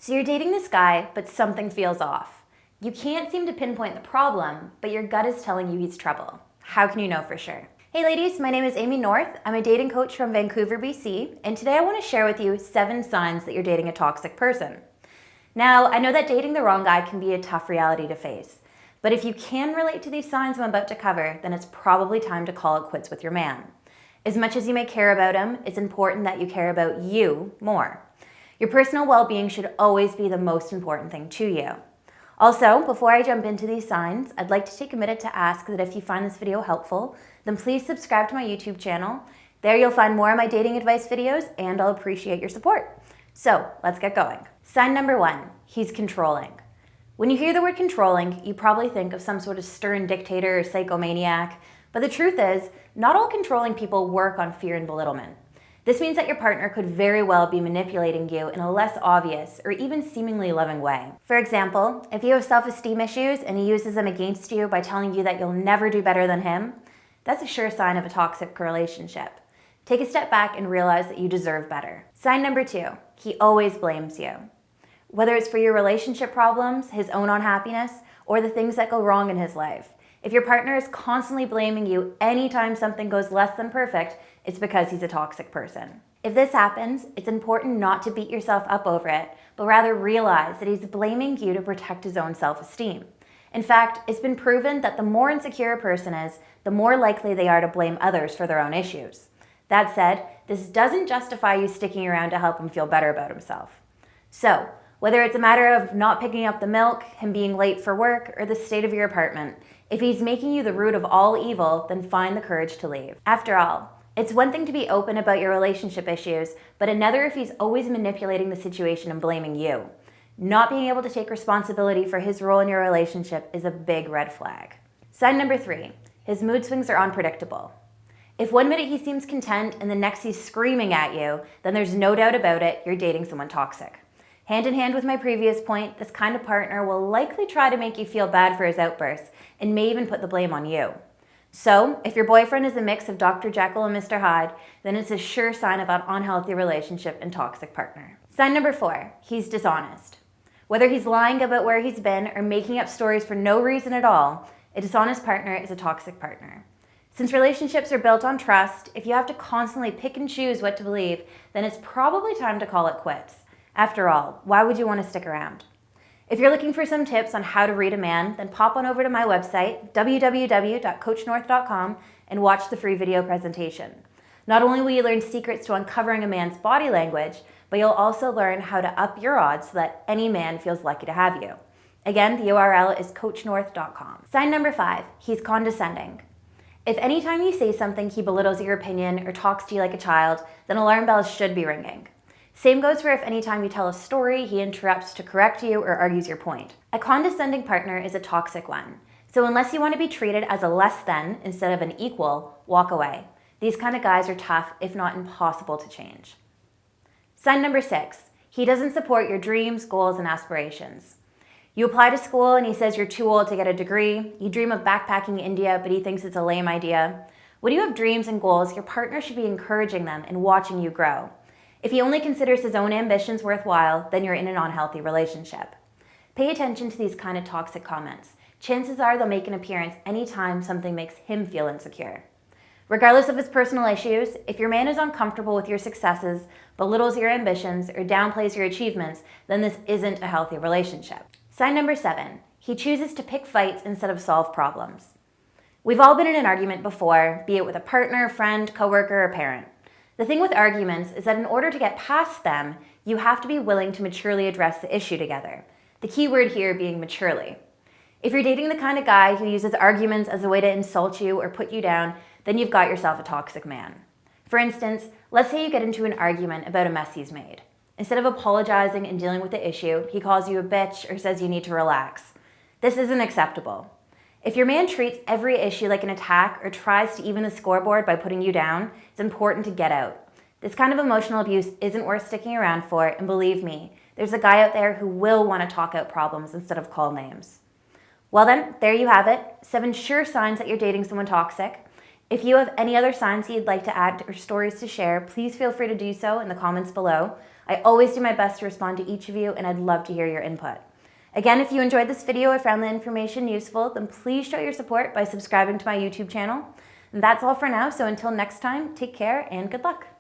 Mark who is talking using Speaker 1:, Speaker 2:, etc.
Speaker 1: So you're dating this guy, but something feels off. You can't seem to pinpoint the problem, but your gut is telling you he's trouble. How can you know for sure? Hey ladies, my name is Amy North. I'm a dating coach from Vancouver, BC, and today I want to share with you 7 signs that you're dating a toxic person. Now, I know that dating the wrong guy can be a tough reality to face, but if you can relate to these signs I'm about to cover, then it's probably time to call it quits with your man. As much as you may care about him, it's important that you care about you more. Your personal well-being should always be the most important thing to you. Also, before I jump into these signs, I'd like to take a minute to ask that if you find this video helpful, then please subscribe to my YouTube channel. There you'll find more of my dating advice videos, and I'll appreciate your support. So, let's get going. Sign number 1, he's controlling. When you hear the word controlling, you probably think of some sort of stern dictator or psychomaniac, but the truth is, not all controlling people work on fear and belittlement. This means that your partner could very well be manipulating you in a less obvious or even seemingly loving way. For example, if you have self-esteem issues and he uses them against you by telling you that you'll never do better than him, that's a sure sign of a toxic relationship. Take a step back and realize that you deserve better. Sign number 2, he always blames you. Whether it's for your relationship problems, his own unhappiness, or the things that go wrong in his life. If your partner is constantly blaming you anytime something goes less than perfect, it's because he's a toxic person. If this happens, it's important not to beat yourself up over it, but rather realize that he's blaming you to protect his own self-esteem. In fact, it's been proven that the more insecure a person is, the more likely they are to blame others for their own issues. That said, this doesn't justify you sticking around to help him feel better about himself. So, whether it's a matter of not picking up the milk, him being late for work, or the state of your apartment, if he's making you the root of all evil, then find the courage to leave. After all, it's one thing to be open about your relationship issues, but another if he's always manipulating the situation and blaming you. Not being able to take responsibility for his role in your relationship is a big red flag. Sign number 3, his mood swings are unpredictable. If one minute he seems content and the next he's screaming at you, then there's no doubt about it, you're dating someone toxic. Hand in hand with my previous point, this kind of partner will likely try to make you feel bad for his outbursts and may even put the blame on you. So, if your boyfriend is a mix of Dr. Jekyll and Mr. Hyde, then it's a sure sign of an unhealthy relationship and toxic partner. Sign number 4, he's dishonest. Whether he's lying about where he's been or making up stories for no reason at all, a dishonest partner is a toxic partner. Since relationships are built on trust, if you have to constantly pick and choose what to believe, then it's probably time to call it quits. After all, why would you want to stick around? If you're looking for some tips on how to read a man, then pop on over to my website, www.coachnorth.com, and watch the free video presentation. Not only will you learn secrets to uncovering a man's body language, but you'll also learn how to up your odds so that any man feels lucky to have you. Again, the URL is coachnorth.com. Sign number 5, he's condescending. If anytime you say something he belittles your opinion or talks to you like a child, then alarm bells should be ringing. Same goes for if anytime you tell a story, he interrupts to correct you or argues your point. A condescending partner is a toxic one. So unless you want to be treated as a less than instead of an equal, walk away. These kind of guys are tough, if not impossible to change. Sign number 6, he doesn't support your dreams, goals, and aspirations. You apply to school and he says you're too old to get a degree. You dream of backpacking India, but he thinks it's a lame idea. When you have dreams and goals, your partner should be encouraging them and watching you grow. If he only considers his own ambitions worthwhile, then you're in an unhealthy relationship. Pay attention to these kind of toxic comments. Chances are they'll make an appearance anytime something makes him feel insecure. Regardless of his personal issues, if your man is uncomfortable with your successes, belittles your ambitions, or downplays your achievements, then this isn't a healthy relationship. Sign number 7, he chooses to pick fights instead of solve problems. We've all been in an argument before, be it with a partner, friend, coworker, or parent. The thing with arguments is that in order to get past them, you have to be willing to maturely address the issue together. The key word here being maturely. If you're dating the kind of guy who uses arguments as a way to insult you or put you down, then you've got yourself a toxic man. For instance, let's say you get into an argument about a mess he's made. Instead of apologizing and dealing with the issue, he calls you a bitch or says you need to relax. This isn't acceptable. If your man treats every issue like an attack or tries to even the scoreboard by putting you down, it's important to get out. This kind of emotional abuse isn't worth sticking around for, and believe me, there's a guy out there who will want to talk out problems instead of call names. Well then, there you have it, 7 sure signs that you're dating someone toxic. If you have any other signs you'd like to add or stories to share, please feel free to do so in the comments below. I always do my best to respond to each of you, and I'd love to hear your input. Again, if you enjoyed this video or found the information useful, then please show your support by subscribing to my YouTube channel. And that's all for now, so until next time, take care and good luck.